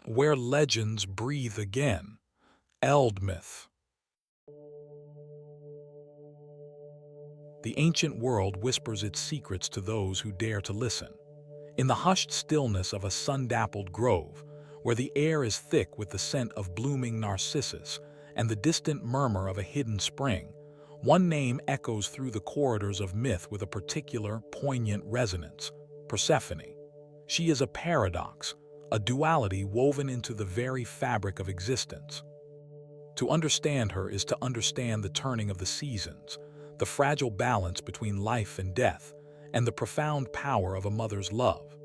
Where legends breathe again. Eldmyth. The ancient world whispers its secrets to those who dare to listen. In the hushed stillness of a sun-dappled grove, where the air is thick with the scent of blooming narcissus and the distant murmur of a hidden spring, one name echoes through the corridors of myth with a particular, poignant resonance: Persephone. She is a paradox, a duality woven into the very fabric of existence. To understand her is to understand the turning of the seasons, the fragile balance between life and death, and the profound power of a mother's love.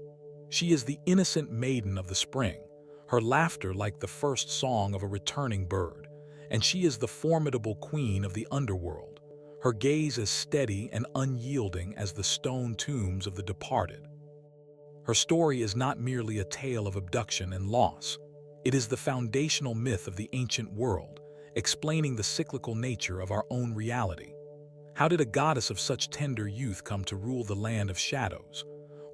She is the innocent maiden of the spring, her laughter like the first song of a returning bird, and she is the formidable queen of the underworld, her gaze as steady and unyielding as the stone tombs of the departed. Her story is not merely a tale of abduction and loss. It is the foundational myth of the ancient world, explaining the cyclical nature of our own reality. How did a goddess of such tender youth come to rule the land of shadows?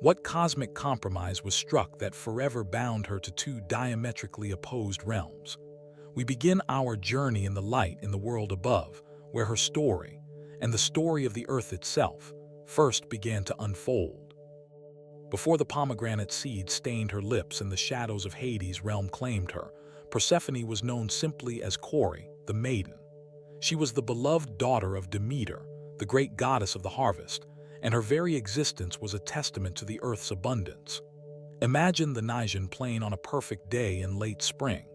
What cosmic compromise was struck that forever bound her to two diametrically opposed realms? We begin our journey in the light in the world above, where her story, and the story of the earth itself, first began to unfold. Before the pomegranate seed stained her lips and the shadows of Hades' realm claimed her, Persephone was known simply as Kore, the maiden. She was the beloved daughter of Demeter, the great goddess of the harvest, and her very existence was a testament to the earth's abundance. Imagine the Nisian plain on a perfect day in late spring.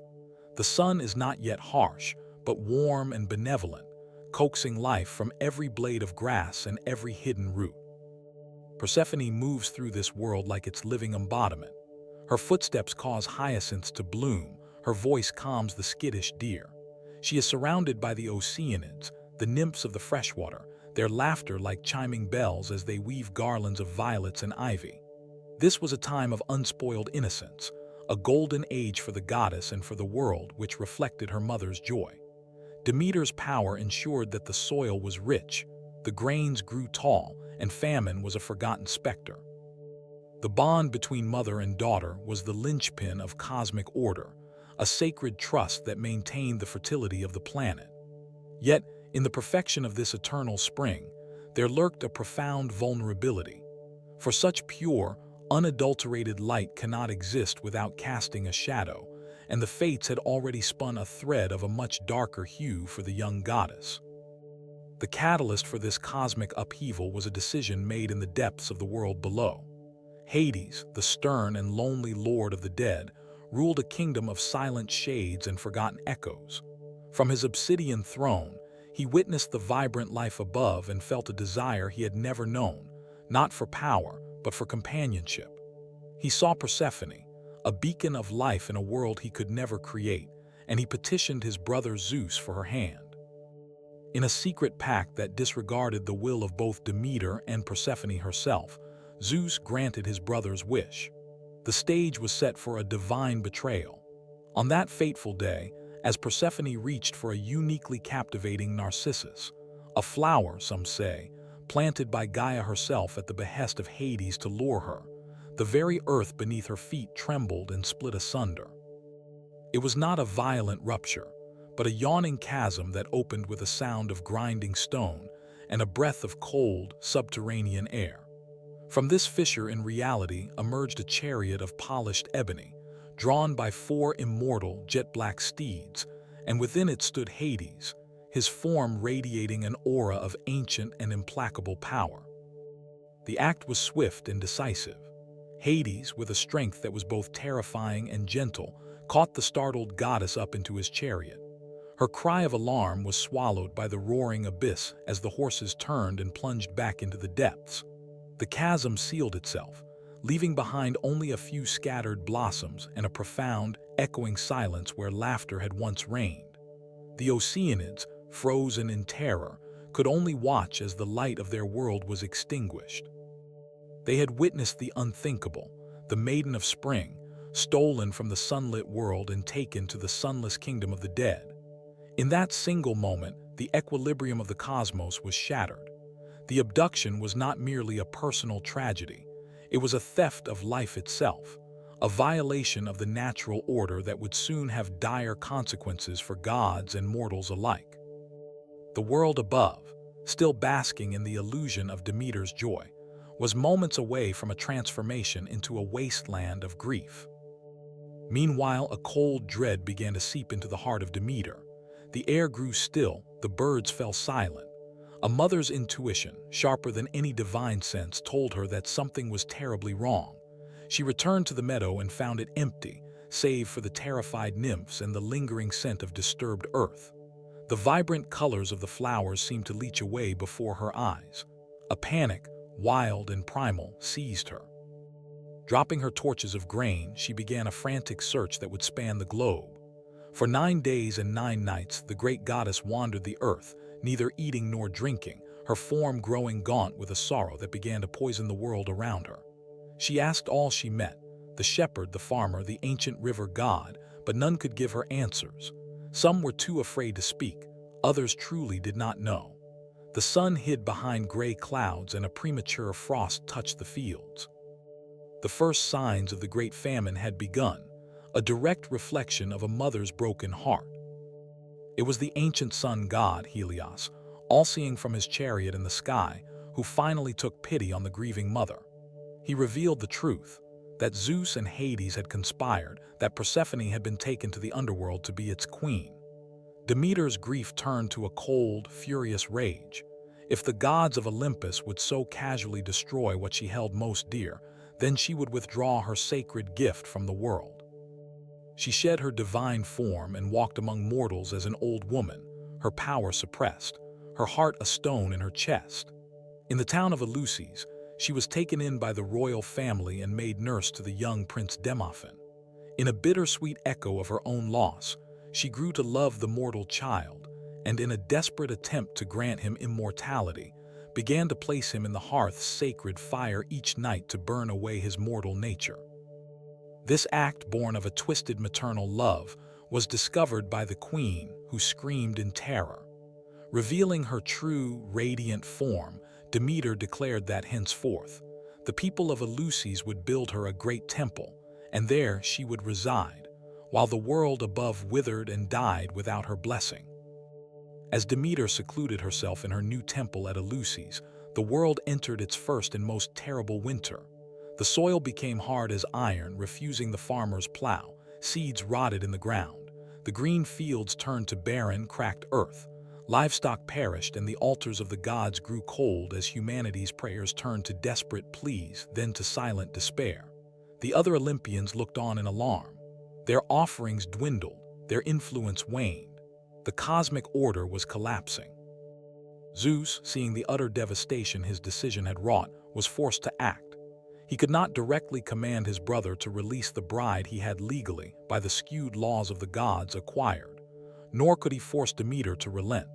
The sun is not yet harsh, but warm and benevolent, coaxing life from every blade of grass and every hidden root. Persephone moves through this world like its living embodiment. Her footsteps cause hyacinths to bloom, her voice calms the skittish deer. She is surrounded by the Oceanids, the nymphs of the freshwater, their laughter like chiming bells as they weave garlands of violets and ivy. This was a time of unspoiled innocence, a golden age for the goddess and for the world, which reflected her mother's joy. Demeter's power ensured that the soil was rich, the grains grew tall, and famine was a forgotten specter. The bond between mother and daughter was the linchpin of cosmic order, a sacred trust that maintained the fertility of the planet. Yet, in the perfection of this eternal spring, there lurked a profound vulnerability. For such pure, unadulterated light cannot exist without casting a shadow, and the fates had already spun a thread of a much darker hue for the young goddess. The catalyst for this cosmic upheaval was a decision made in the depths of the world below. Hades, the stern and lonely lord of the dead, ruled a kingdom of silent shades and forgotten echoes. From his obsidian throne, he witnessed the vibrant life above and felt a desire he had never known, not for power, but for companionship. He saw Persephone, a beacon of life in a world he could never create, and he petitioned his brother Zeus for her hand. In a secret pact that disregarded the will of both Demeter and Persephone herself, Zeus granted his brother's wish. The stage was set for a divine betrayal. On that fateful day, as Persephone reached for a uniquely captivating narcissus, a flower, some say, planted by Gaia herself at the behest of Hades to lure her, the very earth beneath her feet trembled and split asunder. It was not a violent rupture, but a yawning chasm that opened with a sound of grinding stone and a breath of cold, subterranean air. From this fissure in reality emerged a chariot of polished ebony, drawn by four immortal jet-black steeds, and within it stood Hades, his form radiating an aura of ancient and implacable power. The act was swift and decisive. Hades, with a strength that was both terrifying and gentle, caught the startled goddess up into his chariot. Her cry of alarm was swallowed by the roaring abyss as the horses turned and plunged back into the depths. The chasm sealed itself, leaving behind only a few scattered blossoms and a profound, echoing silence where laughter had once reigned. The Oceanids, frozen in terror, could only watch as the light of their world was extinguished. They had witnessed the unthinkable, the maiden of spring, stolen from the sunlit world and taken to the sunless kingdom of the dead. In that single moment, the equilibrium of the cosmos was shattered. The abduction was not merely a personal tragedy, it was a theft of life itself, a violation of the natural order that would soon have dire consequences for gods and mortals alike. The world above, still basking in the illusion of Demeter's joy, was moments away from a transformation into a wasteland of grief. Meanwhile, a cold dread began to seep into the heart of Demeter. The air grew still, the birds fell silent. A mother's intuition, sharper than any divine sense, told her that something was terribly wrong. She returned to the meadow and found it empty, save for the terrified nymphs and the lingering scent of disturbed earth. The vibrant colors of the flowers seemed to leach away before her eyes. A panic, wild and primal, seized her. Dropping her torches of grain, she began a frantic search that would span the globe. For 9 days and 9 nights, the great goddess wandered the earth, neither eating nor drinking, her form growing gaunt with a sorrow that began to poison the world around her. She asked all she met, the shepherd, the farmer, the ancient river god, but none could give her answers. Some were too afraid to speak, others truly did not know. The sun hid behind gray clouds and a premature frost touched the fields. The first signs of the great famine had begun, a direct reflection of a mother's broken heart. It was the ancient sun god, Helios, all-seeing from his chariot in the sky, who finally took pity on the grieving mother. He revealed the truth, that Zeus and Hades had conspired, that Persephone had been taken to the underworld to be its queen. Demeter's grief turned to a cold, furious rage. If the gods of Olympus would so casually destroy what she held most dear, then she would withdraw her sacred gift from the world. She shed her divine form and walked among mortals as an old woman, her power suppressed, her heart a stone in her chest. In the town of Eleusis, she was taken in by the royal family and made nurse to the young Prince Demophoon. In a bittersweet echo of her own loss, she grew to love the mortal child, and in a desperate attempt to grant him immortality, began to place him in the hearth's sacred fire each night to burn away his mortal nature. This act, born of a twisted maternal love, was discovered by the queen, who screamed in terror. Revealing her true, radiant form, Demeter declared that henceforth, the people of Eleusis would build her a great temple, and there she would reside, while the world above withered and died without her blessing. As Demeter secluded herself in her new temple at Eleusis, the world entered its first and most terrible winter. The soil became hard as iron, refusing the farmer's plow. Seeds rotted in the ground. The green fields turned to barren, cracked earth. Livestock perished, and the altars of the gods grew cold as humanity's prayers turned to desperate pleas, then to silent despair. The other Olympians looked on in alarm. Their offerings dwindled, their influence waned. The cosmic order was collapsing. Zeus, seeing the utter devastation his decision had wrought, was forced to act. He could not directly command his brother to release the bride he had legally, by the skewed laws of the gods, acquired, nor could he force Demeter to relent.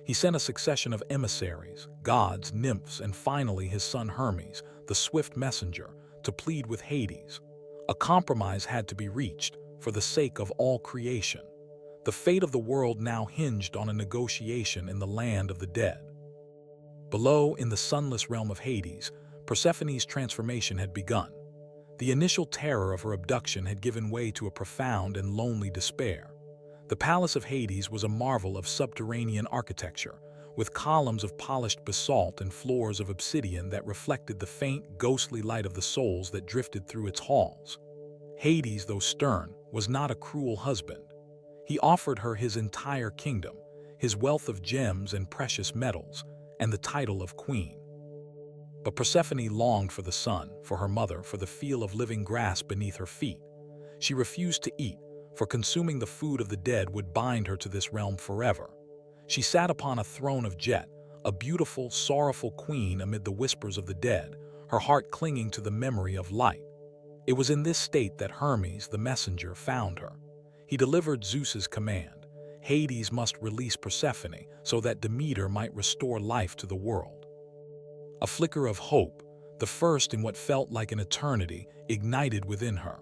He sent a succession of emissaries, gods, nymphs, and finally his son Hermes, the swift messenger, to plead with Hades. A compromise had to be reached, for the sake of all creation. The fate of the world now hinged on a negotiation in the land of the dead. Below, in the sunless realm of Hades, Persephone's transformation had begun. The initial terror of her abduction had given way to a profound and lonely despair. The palace of Hades was a marvel of subterranean architecture, with columns of polished basalt and floors of obsidian that reflected the faint, ghostly light of the souls that drifted through its halls. Hades, though stern, was not a cruel husband. He offered her his entire kingdom, his wealth of gems and precious metals, and the title of queen. But Persephone longed for the sun, for her mother, for the feel of living grass beneath her feet. She refused to eat, for consuming the food of the dead would bind her to this realm forever. She sat upon a throne of jet, a beautiful, sorrowful queen amid the whispers of the dead, her heart clinging to the memory of light. It was in this state that Hermes, the messenger, found her. He delivered Zeus's command. Hades must release Persephone so that Demeter might restore life to the world. A flicker of hope, the first in what felt like an eternity, ignited within her.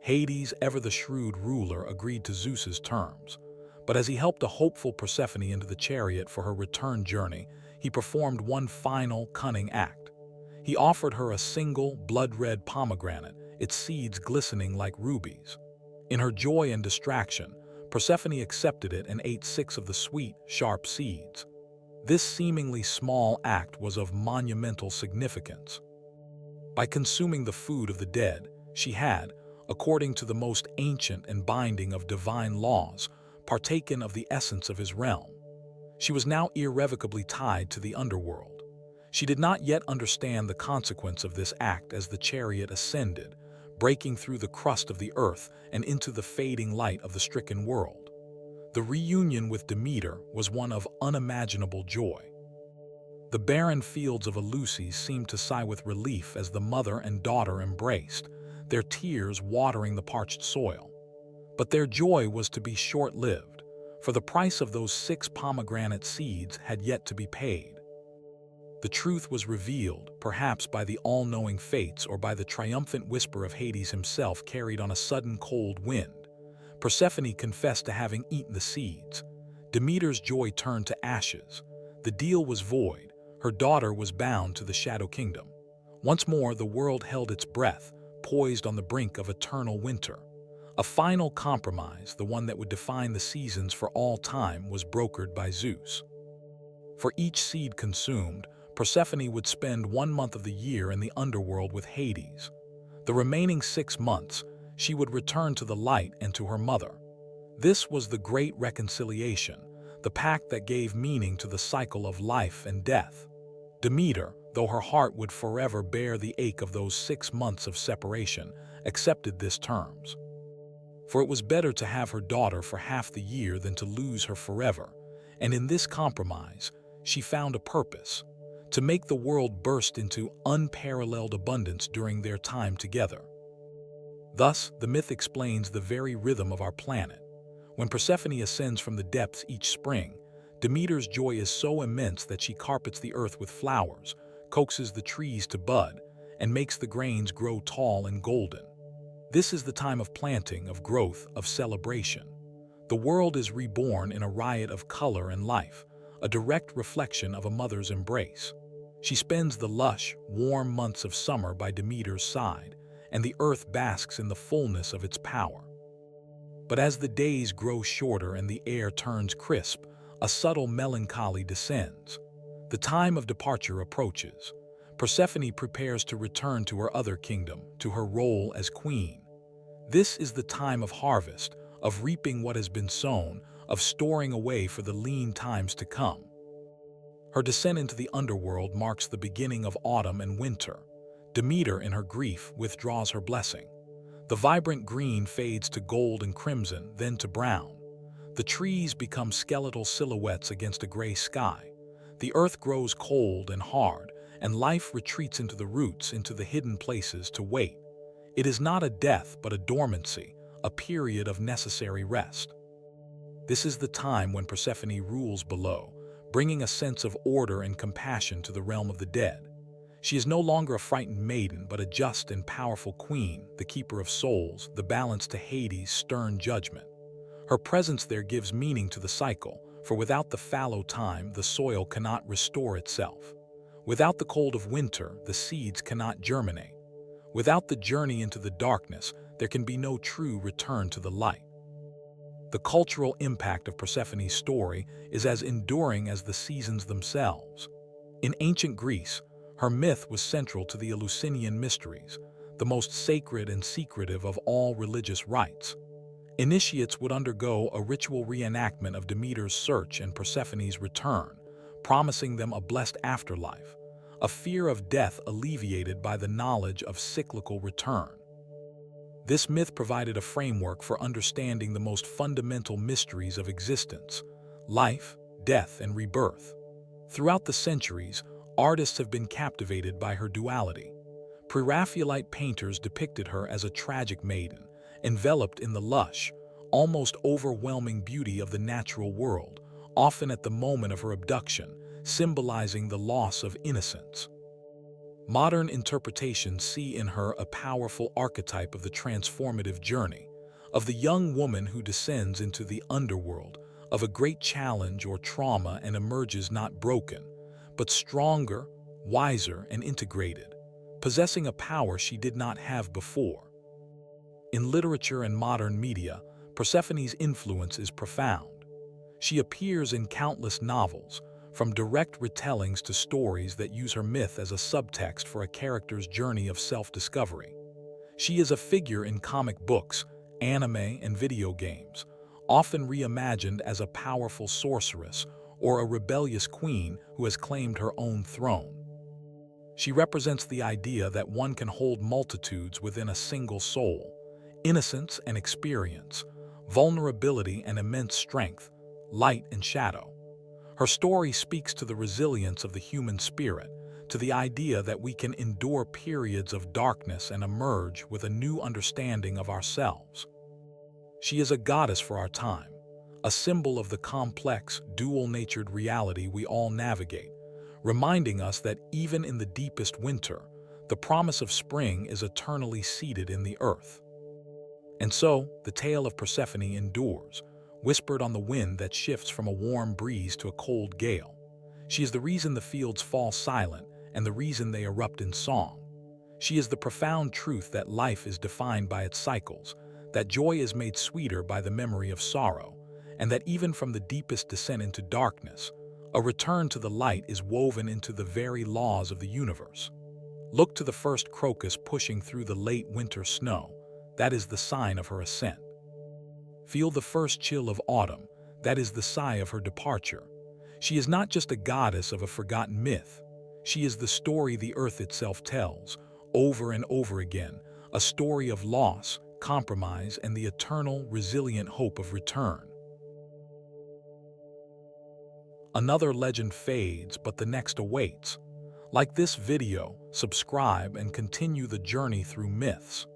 Hades, ever the shrewd ruler, agreed to Zeus's terms. But as he helped a hopeful Persephone into the chariot for her return journey, he performed one final, cunning act. He offered her a single, blood-red pomegranate, its seeds glistening like rubies. In her joy and distraction, Persephone accepted it and ate 6 of the sweet, sharp seeds. This seemingly small act was of monumental significance. By consuming the food of the dead, she had, according to the most ancient and binding of divine laws, partaken of the essence of his realm. She was now irrevocably tied to the underworld. She did not yet understand the consequence of this act as the chariot ascended, breaking through the crust of the earth and into the fading light of the stricken world. The reunion with Demeter was one of unimaginable joy. The barren fields of Eleusis seemed to sigh with relief as the mother and daughter embraced, their tears watering the parched soil. But their joy was to be short-lived, for the price of those 6 pomegranate seeds had yet to be paid. The truth was revealed, perhaps by the all-knowing fates or by the triumphant whisper of Hades himself carried on a sudden cold wind. Persephone confessed to having eaten the seeds. Demeter's joy turned to ashes. The deal was void. Her daughter was bound to the Shadow Kingdom. Once more the world held its breath, poised on the brink of eternal winter. A final compromise, the one that would define the seasons for all time, was brokered by Zeus. For each seed consumed, Persephone would spend 1 month of the year in the underworld with Hades. The remaining 6 months, she would return to the light and to her mother. This was the great reconciliation, the pact that gave meaning to the cycle of life and death. Demeter, though her heart would forever bear the ache of those 6 months of separation, accepted this terms. For it was better to have her daughter for half the year than to lose her forever, and in this compromise, she found a purpose: to make the world burst into unparalleled abundance during their time together. Thus, the myth explains the very rhythm of our planet. When Persephone ascends from the depths each spring, Demeter's joy is so immense that she carpets the earth with flowers, coaxes the trees to bud, and makes the grains grow tall and golden. This is the time of planting, of growth, of celebration. The world is reborn in a riot of color and life, a direct reflection of a mother's embrace. She spends the lush, warm months of summer by Demeter's side, and the earth basks in the fullness of its power. But as the days grow shorter and the air turns crisp, a subtle melancholy descends. The time of departure approaches. Persephone prepares to return to her other kingdom, to her role as queen. This is the time of harvest, of reaping what has been sown, of storing away for the lean times to come. Her descent into the underworld marks the beginning of autumn and winter. Demeter, in her grief, withdraws her blessing. The vibrant green fades to gold and crimson, then to brown. The trees become skeletal silhouettes against a gray sky. The earth grows cold and hard, and life retreats into the roots, into the hidden places to wait. It is not a death, but a dormancy, a period of necessary rest. This is the time when Persephone rules below, bringing a sense of order and compassion to the realm of the dead. She is no longer a frightened maiden, but a just and powerful queen, the keeper of souls, the balance to Hades' stern judgment. Her presence there gives meaning to the cycle, for without the fallow time, the soil cannot restore itself. Without the cold of winter, the seeds cannot germinate. Without the journey into the darkness, there can be no true return to the light. The cultural impact of Persephone's story is as enduring as the seasons themselves. In ancient Greece, her myth was central to the Eleusinian mysteries, the most sacred and secretive of all religious rites. Initiates would undergo a ritual reenactment of Demeter's search and Persephone's return, promising them a blessed afterlife, a fear of death alleviated by the knowledge of cyclical return. This myth provided a framework for understanding the most fundamental mysteries of existence: life, death, and rebirth. Throughout the centuries, artists have been captivated by her duality. Pre-Raphaelite painters depicted her as a tragic maiden, enveloped in the lush, almost overwhelming beauty of the natural world, often at the moment of her abduction, symbolizing the loss of innocence. Modern interpretations see in her a powerful archetype of the transformative journey, of the young woman who descends into the underworld, of a great challenge or trauma and emerges not broken, but stronger, wiser, and integrated, possessing a power she did not have before. In literature and modern media, Persephone's influence is profound. She appears in countless novels, from direct retellings to stories that use her myth as a subtext for a character's journey of self-discovery. She is a figure in comic books, anime, and video games, often reimagined as a powerful sorceress or a rebellious queen who has claimed her own throne. She represents the idea that one can hold multitudes within a single soul: innocence and experience, vulnerability and immense strength, light and shadow. Her story speaks to the resilience of the human spirit, to the idea that we can endure periods of darkness and emerge with a new understanding of ourselves. She is a goddess for our time, a symbol of the complex, dual-natured reality we all navigate, reminding us that even in the deepest winter, the promise of spring is eternally seated in the earth. And so, the tale of Persephone endures, whispered on the wind that shifts from a warm breeze to a cold gale. She is the reason the fields fall silent and the reason they erupt in song. She is the profound truth that life is defined by its cycles, that joy is made sweeter by the memory of sorrow, and that even from the deepest descent into darkness, a return to the light is woven into the very laws of the universe. Look to the first crocus pushing through the late winter snow. That is the sign of her ascent. Feel the first chill of autumn. That is the sigh of her departure. She is not just a goddess of a forgotten myth. She is the story the earth itself tells, over and over again, a story of loss, compromise, and the eternal, resilient hope of return. Another legend fades, but the next awaits. Like this video, subscribe and continue the journey through myths.